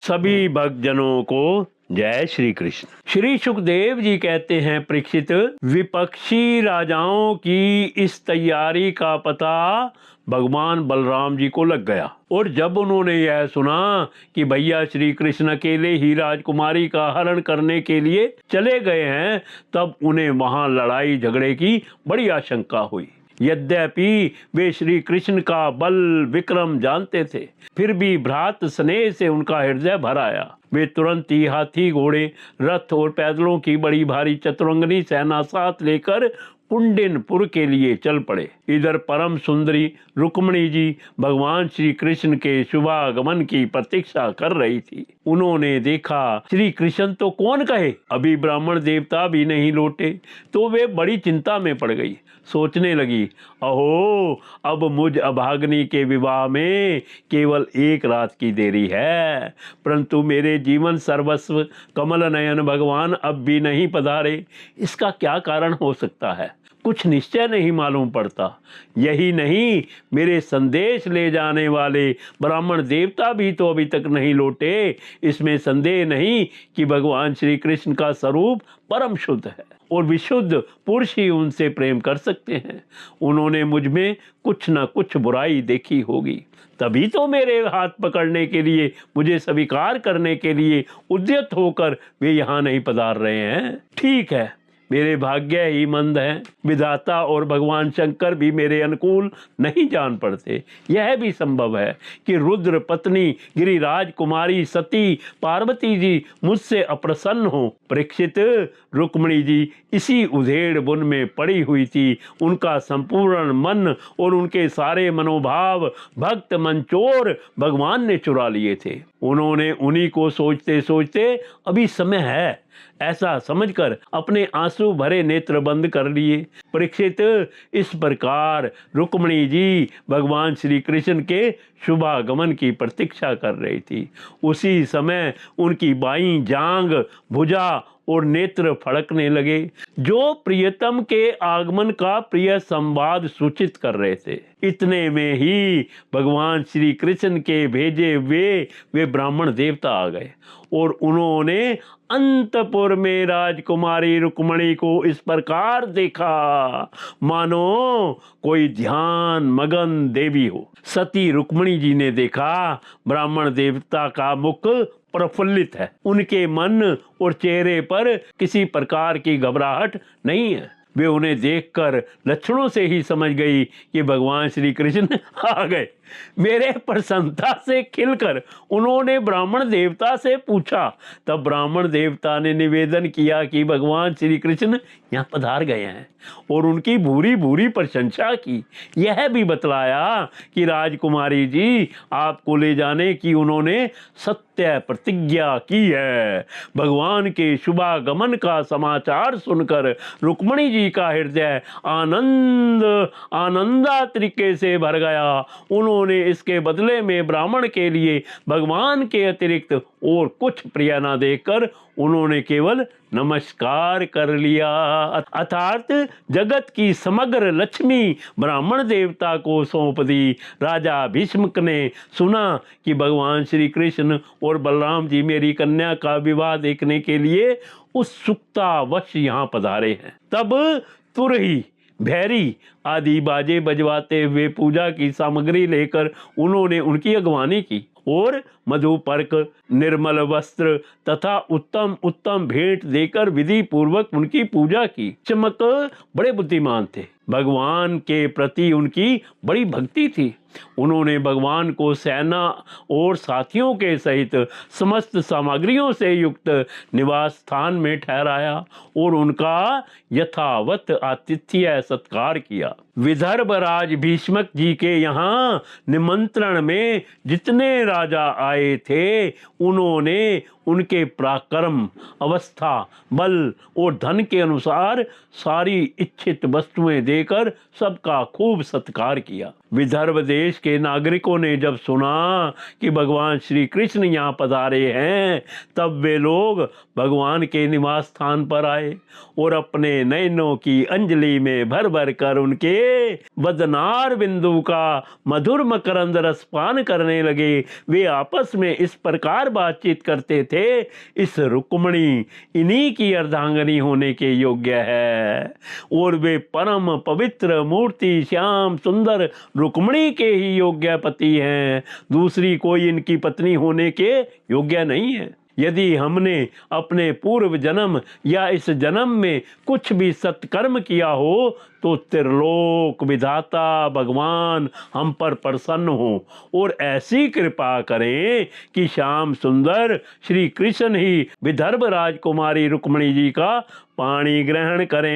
सभी भक्तजनों को जय श्री कृष्ण। श्री सुखदेव जी कहते हैं, परीक्षित, विपक्षी राजाओं की इस तैयारी का पता भगवान बलराम जी को लग गया और जब उन्होंने यह सुना कि भैया श्री कृष्ण अकेले ही राजकुमारी का हरण करने के लिए चले गए हैं, तब उन्हें वहां लड़ाई झगड़े की बड़ी आशंका हुई। यद्यपि वे श्री कृष्ण का बल विक्रम जानते थे, फिर भी भ्रात स्नेह से उनका हृदय भर आया। वे तुरंत ही हाथी, घोड़े, रथ और पैदलों की बड़ी भारी चतुरंगनी सेना साथ लेकर कुंडिनपुर के लिए चल पड़े। इधर परम सुंदरी रुक्मणी जी भगवान श्री कृष्ण के शुभागमन की प्रतीक्षा कर रही थी। उन्होंने देखा श्री कृष्ण तो कौन कहे, अभी ब्राह्मण देवता भी नहीं लौटे, तो वे बड़ी चिंता में पड़ गई। सोचने लगी, अहो, अब मुझ अभागनी के विवाह में केवल एक रात की देरी है, परंतु मेरे जीवन सर्वस्व कमल नयन भगवान अब भी नहीं पधारे। इसका क्या कारण हो सकता है, कुछ निश्चय नहीं मालूम पड़ता। यही नहीं, मेरे संदेश ले जाने वाले ब्राह्मण देवता भी तो अभी तक नहीं लौटे। इसमें संदेह नहीं कि भगवान श्री कृष्ण का स्वरूप परम शुद्ध है और विशुद्ध पुरुष ही उनसे प्रेम कर सकते हैं। उन्होंने मुझ में कुछ न कुछ बुराई देखी होगी, तभी तो मेरे हाथ पकड़ने के लिए, मुझे स्वीकार करने के लिए उद्यत होकर वे यहाँ नहीं पधार रहे हैं। ठीक है, मेरे भाग्य ही मंद हैं। विधाता और भगवान शंकर भी मेरे अनुकूल नहीं जान पड़ते। यह भी संभव है कि रुद्र पत्नी गिरिराज कुमारी सती पार्वती जी मुझसे अप्रसन्न हो। परीक्षित, रुक्मणी जी इसी उधेड़ बुन में पड़ी हुई थी। उनका संपूर्ण मन और उनके सारे मनोभाव भक्त मंचोर भगवान ने चुरा लिए थे। उन्होंने उन्हीं को सोचते सोचते अभी समय है ऐसा समझकर अपने आंसू भरे नेत्र बंद कर लिए। परीक्षित, इस प्रकार रुक्मणी जी भगवान श्री कृष्ण के शुभागमन की प्रतीक्षा कर रही थी। उसी समय उनकी बाईं जांग, भुजा और नेत्र फड़कने लगे, जो प्रियतम के आगमन का प्रिय संवाद सूचित कर रहे थे। इतने में ही भगवान श्री कृष्ण के भेजे वे ब्राह्मण देवता आ गए और उन्होंने अंतपुर में राजकुमारी रुक्मणी को इस प्रकार देखा मानो कोई ध्यान मगन देवी हो। सती रुक्मणी जी ने देखा ब्राह्मण देवता का मुख प्रफुल्लित है, उनके मन और चेहरे पर किसी प्रकार की घबराहट नहीं है। वे उन्हें देखकर लक्षणों से ही समझ गई कि भगवान श्री कृष्ण आ गए। मेरे प्रसन्नता से खिलकर उन्होंने ब्राह्मण देवता से पूछा। तब ब्राह्मण देवता ने निवेदन किया कि भगवान श्री कृष्ण यहाँ पधार गए हैं और उनकी भूरी भूरी प्रशंसा की। यह भी बतलाया कि राजकुमारी जी आपको ले जाने की उन्होंने सत्य प्रतिज्ञा की है। भगवान के शुभागमन का समाचार सुनकर रुक्मणी जी का हृदय आनंदा तरीके से भर गया। उन्होंने इसके बदले में ब्राह्मण के लिए भगवान के अतिरिक्त और कुछ प्रिय न देखकर उन्होंने केवल नमस्कार कर लिया। अर्थात जगत की समग्र लक्ष्मी ब्राह्मण देवता को सौंप दी। राजा भीष्मक ने सुना कि भगवान श्री कृष्ण और बलराम जी मेरी कन्या का विवाह देखने के लिए उत्सुकतावश यहाँ पधारे हैं, तब तुरही, भैरी आदि बाजे बजवाते हुए पूजा की सामग्री लेकर उन्होंने उनकी अगवानी की और मधुपर्क, निर्मल वस्त्र तथा उत्तम उत्तम भेंट देकर विधि पूर्वक उनकी पूजा की। चमक बड़े बुद्धिमान थे, भगवान के प्रति उनकी बड़ी भक्ति थी। उन्होंने भगवान को सेना और साथियों के सहित समस्त सामग्रियों से युक्त निवास स्थान में ठहराया और उनका यथावत आतिथ्य सत्कार किया। विदर्भ राज भीष्मक जी के यहाँ निमंत्रण में जितने राजा आए थे, उन्होंने उनके पराक्रम, अवस्था, बल और धन के अनुसार सारी इच्छित वस्तुएं देकर सबका खूब सत्कार किया। विदर्भ देश के नागरिकों ने जब सुना कि भगवान श्री कृष्ण यहाँ पधारे हैं, तब वे लोग भगवान के निवास स्थान पर आए और अपने नयनों की अंजलि में भर भर कर उनके लिए बदनार बिंदु का मधुर मकरंद रसपान करने लगे। वे आपस में इस प्रकार बातचीत करते थे, इस रुक्मिणी इन्हीं की अर्धांगिनी होने के योग्य है और वे परम पवित्र मूर्ति श्याम सुंदर रुक्मिणी के ही योग्य पति हैं। दूसरी कोई इनकी पत्नी होने के योग्य नहीं है। यदि हमने अपने पूर्व जन्म या इस जन्म में कुछ भी सत्कर्म किया हो तो त्रिलोक विधाता भगवान हम पर प्रसन्न हो और ऐसी कृपा करें कि श्याम सुंदर श्री कृष्ण ही विदर्भ राजकुमारी रुक्मिणी जी का पाणी ग्रहण करें।